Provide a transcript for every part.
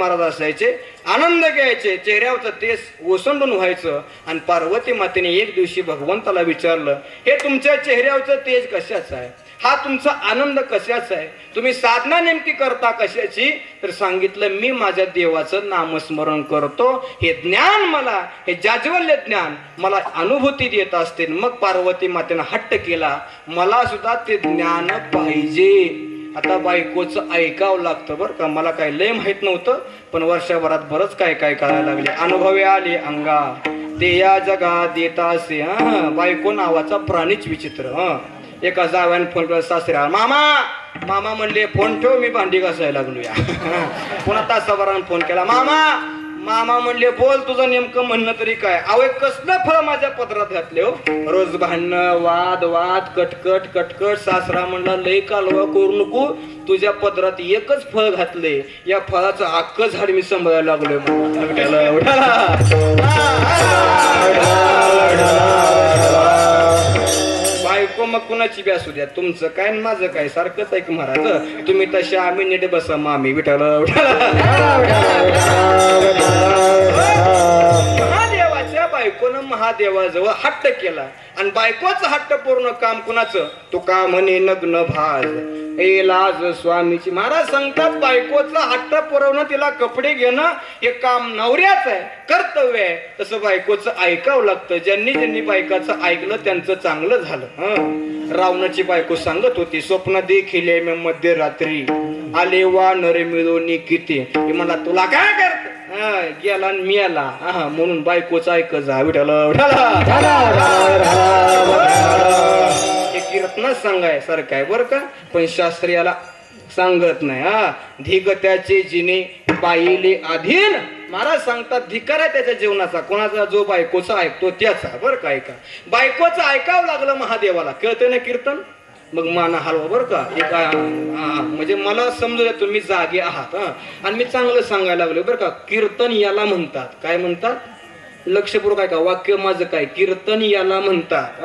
महाराज असायचे, आनंद घ्यायचे, चेहऱ्यावरचं तेज ओसंडून व्हायचं. आणि पार्वती मातेने एक दिवशी भगवंताला विचारलं, हे तुमच्या चेहऱ्यावरचं तेज कशाचं आहे, हा तुमचा आनंद कशाचा आहे, तुम्ही साधना नेमकी करता कशाची? तर सांगितलं, मी माझ्या देवाचं नामस्मरण करतो, हे ज्ञान मला, हे जाज्वल्य ज्ञान मला अनुभूती देत असते. मग पार्वती मातेनं हट्ट केला, मला सुद्धा ते ज्ञान पाहिजे. आता बायकोचं ऐकावं लागतं बरं का. मला काय लय माहित नव्हतं, पण वर्षभरात बरंच काय काय कळायला लागले, अनुभवे आले अंगा, ते या जगात देता असे. बायको नावाचा प्राणीच विचित्र. एका जाव्याने फोन केला सासऱ्या, मामा मामा म्हणले फोन ठेव, मी भांडी घासायला लागलो. पुन्हा तासाभराने फोन केला, मामा मामा म्हणले बोल, तुझं नेमकं म्हणणं तरी काय? अवे कसलं फळ माझ्या पदरात घातले हो, रोज भांडणं, वाद वाद, कटकट कटकट. सासरा म्हणला, लय कालवा करू नको, तुझ्या पदरात एकच फळ घातले, या फळाचं अख्खं झाड मी सांभाळायला लागलोय. बायको मग कुणाची बी असू द्या, तुमचं काय माझं काय सारखंच आहे की महाराज. तुम्ही तशा, आम्ही नीट बसा मामी विठाल. महादेवाच्या बायकोनं महादेवाजवळ हट्ट केला, आणि बायकोचं हट्ट पूर्ण काम कुणाचं? तुका म्हणे नग्न भाज ए लाज स्वामीची. महाराज सांगतात, बायकोचा हट्ट पुरवणं, तिला कपडे घेणं हे काम नवऱ्याच आहे, कर्तव्य आहे. तसं बायकोचं ऐकावं लागतं. ज्यांनी ज्यांनी बायकाचं ऐकलं त्यांचं चांगलं झालं. रावणाची बायको सांगत होती, स्वप्न देखिले मी मध्यरात्री, आले वा नरे मिळवणी किती. मला तुला काय करत गेला मी आला, म्हणून बायकोच ऐक जा विठाल. हे कीर्तन सांगाय सारखं आहे बरं का, पण शास्त्रीयाला सांगत नाही. धिगत्याचे जिने बाईले अधीन. महाराज सांगतात, धिकार आहे त्याच्या जीवनाचा, कोणाचा? जो बायकोचा ऐकतो त्याचा. बरं का, ऐका, बायकोचं ऐकावं लागलं महादेवाला. कळतं ना कीर्तन? मग माना हलवा बरं का. एक म्हणजे मला समजू द्या तुम्ही जागे आहात. आणि मी चांगलं सांगायला लागलो बरं का. कीर्तन याला म्हणतात, काय म्हणतात? लक्षपूर्वक ऐका, वाक्य माझं काय, कीर्तन याला म्हणतात.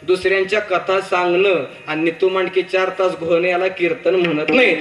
दुसऱ्यांच्या कथा सांगणं आणि तू मांडकी 4 तास घोळणे याला कीर्तन म्हणत नाही.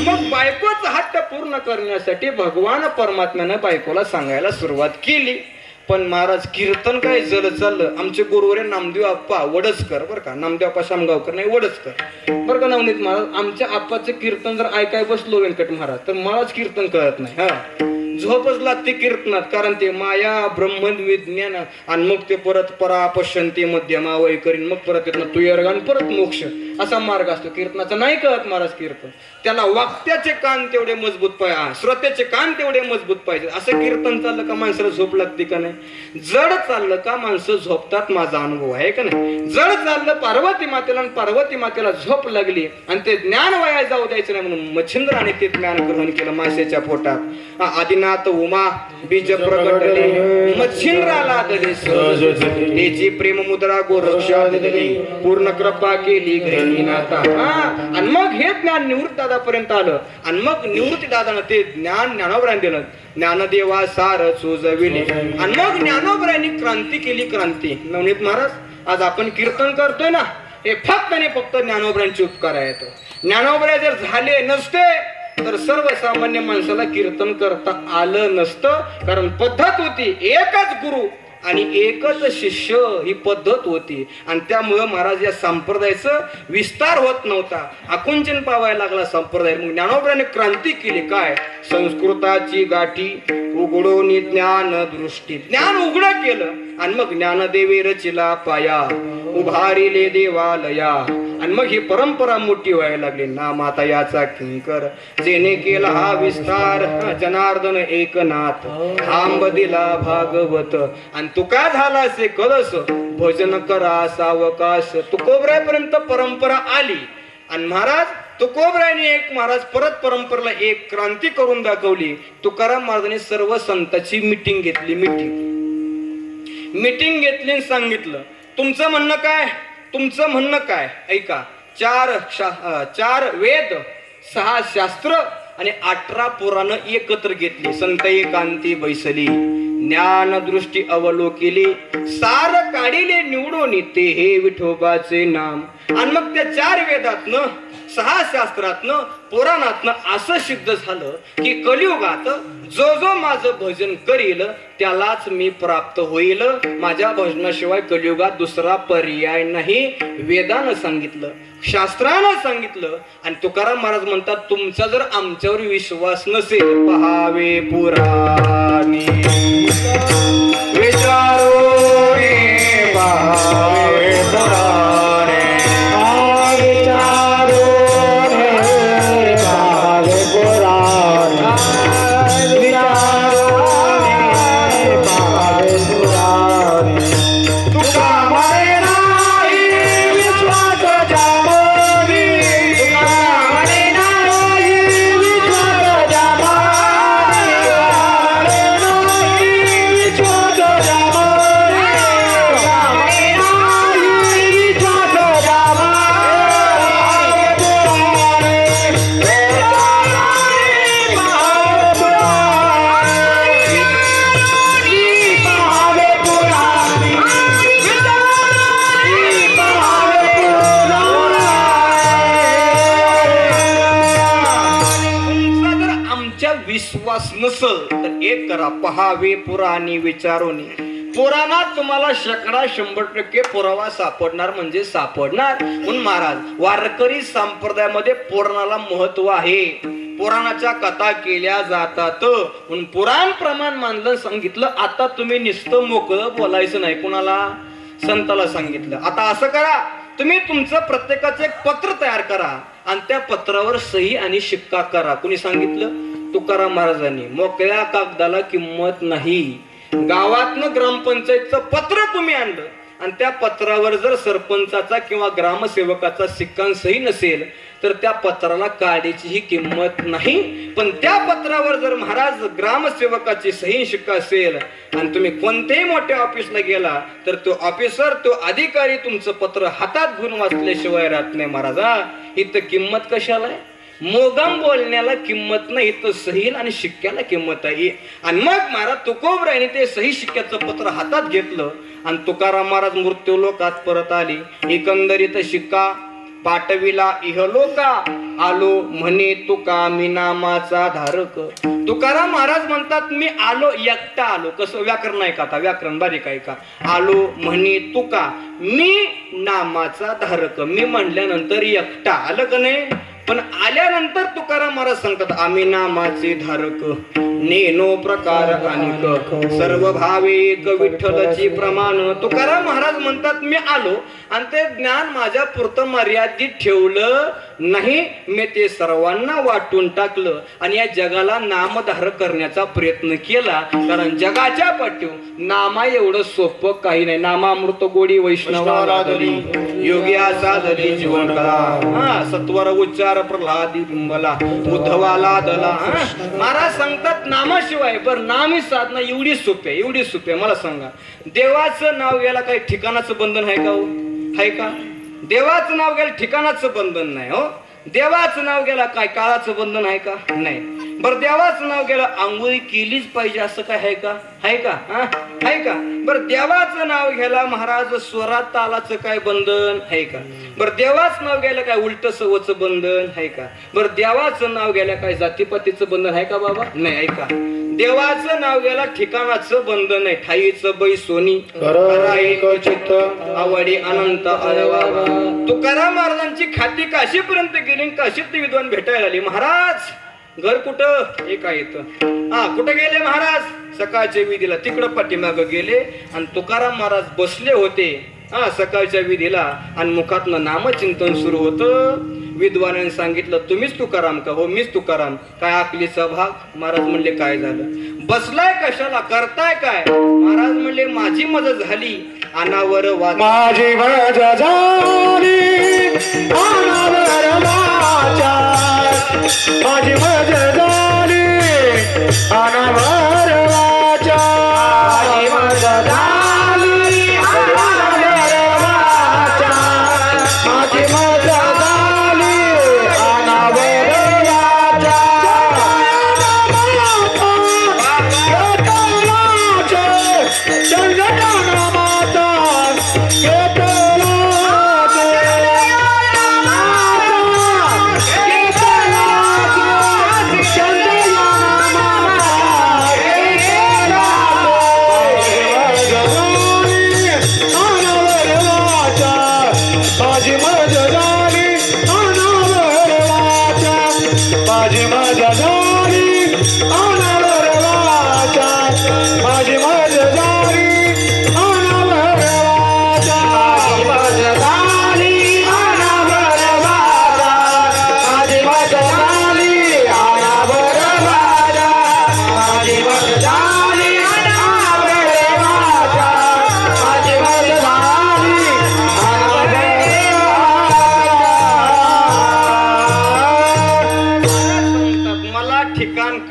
मग बायकोचा हट्ट पूर्ण करण्यासाठी भगवान परमात्म्यानं बायकोला सांगायला सुरुवात केली. पण महाराज कीर्तन काय जल चाललं. आमचे गुरुवर नामदेव आप्पा वडसकर बरं का, नामदेव आप्पा शामगावकर नाही, वडसकर बरं का नवनीत महाराज. आमच्या आप्पाचे कीर्तन जर ऐकाय बसलो व्यंकट महाराज, तर मलाच कीर्तन कळत नाही. झोपच लागते कीर्तनात, कारण ते माया ब्रह्मन विज्ञान, आणि मग ते परत परा पश्यंती मध्यमा वय करीन, मग परत येत ना तुयर्गान परत मोक्ष, असा मार्ग असतो कीर्तनाचा. नाही कळत महाराज कीर्तन. त्याला वाक्याचे कान तेवढे मजबूत पाहिजे, श्रोत्याचे कान तेवढे मजबूत पाहिजे. असं कीर्तन चाललं का माणसाला झोप लागते का नाही? जड चाललं का माणसं झोपतात, माझा अनुभव आहे का नाही? जड चाललं पार्वती मातेला, आणि पार्वती मातेला झोप लागली, आणि ते ज्ञान वाया जाऊ द्यायचं नाही म्हणून मच्छिंद्राने ते ज्ञान ग्रहण केलं मासेच्या पोटात. आदिनाथ उमा बीज प्रगटले, मच्छिंद्राला दले सहज, त्याची प्रेम मुद्रा गोरक्षा दिली, पूर्ण कृपा केली गहिनीनाथा. आणि मग हे ज्ञान निवृत्ती दादापर्यंत आलं, आणि मग निवृत्ती दादानं ते ज्ञान ज्ञानोबरांनी दिलं. ज्ञानदेवा सार सुजविले, आणि मग ज्ञानोबरांनी क्रांती केली. क्रांती. नवनीत महाराज, आज आपण कीर्तन करतोय ना, हे फक्त आणि फक्त ज्ञानोबरांचे उपकार आहेत. ज्ञानोबरा जर झाले नसते तर सर्वसामान्य माणसाला कीर्तन करता आलं नसतं. कारण पद्धत होती, एकच गुरु आणि एकच शिष्य ही पद्धत होती. आणि त्यामुळं महाराज या संप्रदायाचं विस्तार होत नव्हता, आकुंचन पावायला लागला संप्रदाय. मग ज्ञानोबराने क्रांती केली. काय? संस्कृताची गाठी उघडून ज्ञान दृष्टी, ज्ञान उघडं केलं. आणि मग ज्ञानदेवी रचिला पाया, उभारिले देवालया. आणि मग ही परंपरा मोठी व्हायला लागली. नामाता याचा किंकर, जेने केला हा विस्तार, जनार्दन एकनाथ थांब दिला भागवत. आणि तुका झाला असे कळस, भजन करा सावकाश. तुकोबरापर्यंत परंपरा आली. आणि महाराज तुकोबराने एक महाराज परत परंपरेला एक क्रांती करून दाखवली. तुकाराम महाराजांनी सर्व संतांची मीटिंग घेतली. मीटिंग घेतली आणि सांगितलं, तुमचं म्हणणं काय, तुमचं म्हणणं काय? ऐका, 4 वेद, 6 शास्त्र आणि 18 पुराण एकत्र घेतली. संत एकांती बैसली. ज्ञानदृष्टी अवलोकिली सार काढिले निवडून ते हे विठोबाचे नाम. आणि मग त्या 4 वेदातनं 6 शास्त्रातनं पुराणातनं असं सिद्ध झालं की कलियुगात जो जो माझं भजन करील त्यालाच मी प्राप्त होईल. माझ्या भजनाशिवाय कलियुगात दुसरा पर्याय नाही. वेदानं सांगितलं, शास्त्रानं सांगितलं. आणि तुकाराम महाराज म्हणतात, तुमचा जर आमच्यावर विश्वास नसेल, पहावे पुराणी विचारो रे, पहावे पुराणे विचारो रे, पहावे पुराणे विचारो रे, पहावे पुराणे. तुका म्हणे नाही विश्वास जामोरी, तुका म्हणे नाही विश्वास जामोरी, विश्वास जामोरी, विश्वास विश्वास नसल तर एक करा, पहावे पुराणी विचारोनी. पुराणात तुम्हाला शेकडा 100% पुरावा सापडणार म्हणजे सापडणार. म्हणून महाराज वारकरी संप्रदायामध्ये पुराणाला महत्व आहे. पुराणाच्या कथा केल्या जातात म्हणून पुराण प्रमाण मानलं सांगितलं. आता तुम्ही नुसतं मोकळं बोलायचं नाही. कुणाला? संताला सांगितलं. आता असं करा, तुम्ही तुमचं प्रत्येकाचं एक पत्र तयार करा आणि त्या पत्रावर सही आणि शिक्का करा. कुणी सांगितलं? तुकाराम महाराजांनी. मोकळ्या कागदाला किंमत नाही. गावातनं ग्रामपंचायतचं पत्र तुम्ही आणलं आणि त्या पत्रावर जर सरपंचाचा किंवा ग्रामसेवकाचा शिक्का सही नसेल तर त्या पत्राला काढीचीही किंमत नाही. पण त्या पत्रावर जर महाराज ग्रामसेवकाची सही शिक्का असेल आणि तुम्ही कोणत्याही मोठ्या ऑफिसला गेला तर तो ऑफिसर, तो अधिकारी तुमचं पत्र हातात घेऊन वाचल्याशिवाय राहत नाही. महाराजा इथं किंमत कशाला आहे? मोगम बोलण्याला किंमत नाही, तर सही आणि शिक्क्याला किंमत आहे. आणि मग महाराज तुकोबरायने ते सही शिक्क्याचं पत्र हातात घेतलं आणि तुकाराम महाराज मृत्यूलोकात परत आली. एकंदरीत शिक्का पाठविला इहलोका, आलो म्हणे तुका मी नामाचा धारक. तुकाराम महाराज म्हणतात, मी आलो एकटा आलो. कसं व्याकरण आहे का? आता व्याकरण बारीक आहे का? आलो म्हणे तुका मी नामाचा धारक. मी म्हणल्यानंतर एकटा आलं का नाही? पण आल्यानंतर तुकाराम महाराज सांगतात, आम्ही नामाचे धारक नेनो प्रकार अनेक सर्व भावे एक विठ्ठलची प्रमाण. तुकाराम महाराज म्हणतात, मी आलो आणि ते ज्ञान माझ्या पुरतं मर्यादित ठेवलं नाही. मी ते सर्वांना वाटून टाकलं आणि या जगाला नामधारक करण्याचा प्रयत्न केला. कारण जगाच्या पाठीव नामा एवढं सोपं काही नाही. नामामृत गोडी वैष्णवाला दली, योग्या साधली जीवन कला, सत्वर उच्चार प्रल्हादी बिंबला, उद्धवाला दला. महाराज सांगतात, नामाशिवाय बर नामी साधना एवढी सोपी आहे, एवढी सोपी आहे. मला सांगा, देवाचं नाव घ्यायला काही ठिकाणाचं बंधन आहे का? हो, आहे का? देवाचं नाव घ्यायला ठिकाणाचं बंधन नाही. हो, देवाचं नाव घ्यायला काय काळाचं बंधन आहे का? नाही. बरं, देवाचं नाव घ्यायला आंघोळी केलीच पाहिजे असं काय आहे का? आहे का? आहे का? बरं, देवाचं नाव घ्यायला महाराज स्वरात तालाचं काय बंधन आहे का? बरं, देवाचं नाव घ्यायला काय उलट सवचं बंधन आहे का? बरं, देवाचं नाव घ्यायला काय जातीपातीचं बंधन आहे का बाबा? नाही. आहे का? देवाचं नाव घ्यायला ठिकाणाचं बंधन आहे. ठाईचं बै सोनी चित्त आवडी अनंत अळवा. तुकाराम महाराजांची ख्याती काशीपर्यंत गेली. काशीत विद्वान भेटायला आली. महाराज घर कुठं? हे काय येतं? कुठं गेले महाराज? सकाळच्या विधीला तिकडं पाठीमाग गेले आणि तुकाराम महाराज बसले होते सकाळच्या विधीला आणि मुखातनं नामचिंतन सुरू होतं. विद्वानाने सांगितलं, तुम्हीच तुकाराम का? हो, मीच तुकाराम. काय अकलीचा भाग? महाराज म्हणले, काय झालं? बसलाय कशाला? करताय काय? महाराज म्हणले, माझी मदत झाली अनावर वाद, माझी मदत झाली अनावर वाचा, माझी मदत झाली अनावर वाचा, माझी मदत झाली अनावर वाचा, माझी मदत झाली अनावर वाचा,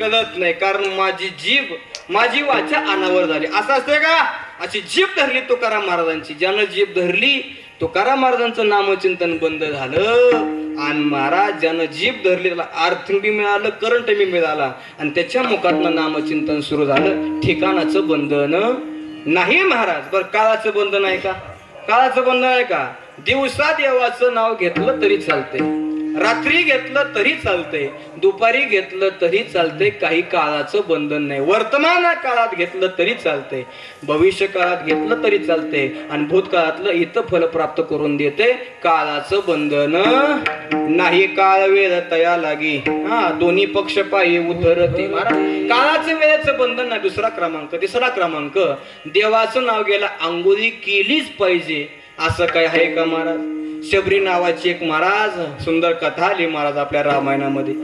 कळत नाही, कारण माझी जीभ माझी वाचा अनावर झाली. असं असते का? अशी जीभ धरली तुकाराम महाराजांची. ज्यानं जीभ धरली तुकाराम महाराजांचं नामचिंतन बंद झालं. आणि महाराज ज्यानं जीभ धरली त्याला अर्थिंग बी मिळालं, करंट बी मिळाला, आणि त्याच्या मुखातनं नामचिंतन सुरू झालं. ठिकाणाचं बंधन नाही महाराज. बरं, काळाचं बंधन आहे का? काळाचं बंधन आहे का? दिवसा देवाचं नाव घेतलं तरी चालते, रात्री घेतलं तरी चालते, दुपारी घेतलं तरी चालते. काही काळाचं बंधन नाही. वर्तमान काळात घेतलं तरी चालते, भविष्य काळात घेतलं तरी चालते, आणि भूतकाळातलं इथं फल प्राप्त करून देते. काळाचं बंधन नाही. काळ वेळ तया लागी, हा दोन्ही पक्ष पायी उतरते. महाराज काळाचं वेळेचं बंधन नाही. दुसरा क्रमांक. तिसरा क्रमांक, देवाचं नाव घ्यायला अंघोळी केलीच पाहिजे असं काय आहे का महाराज? शबरी नावाची एक महाराज सुंदर कथा आली महाराज आपल्या रामायणामध्ये.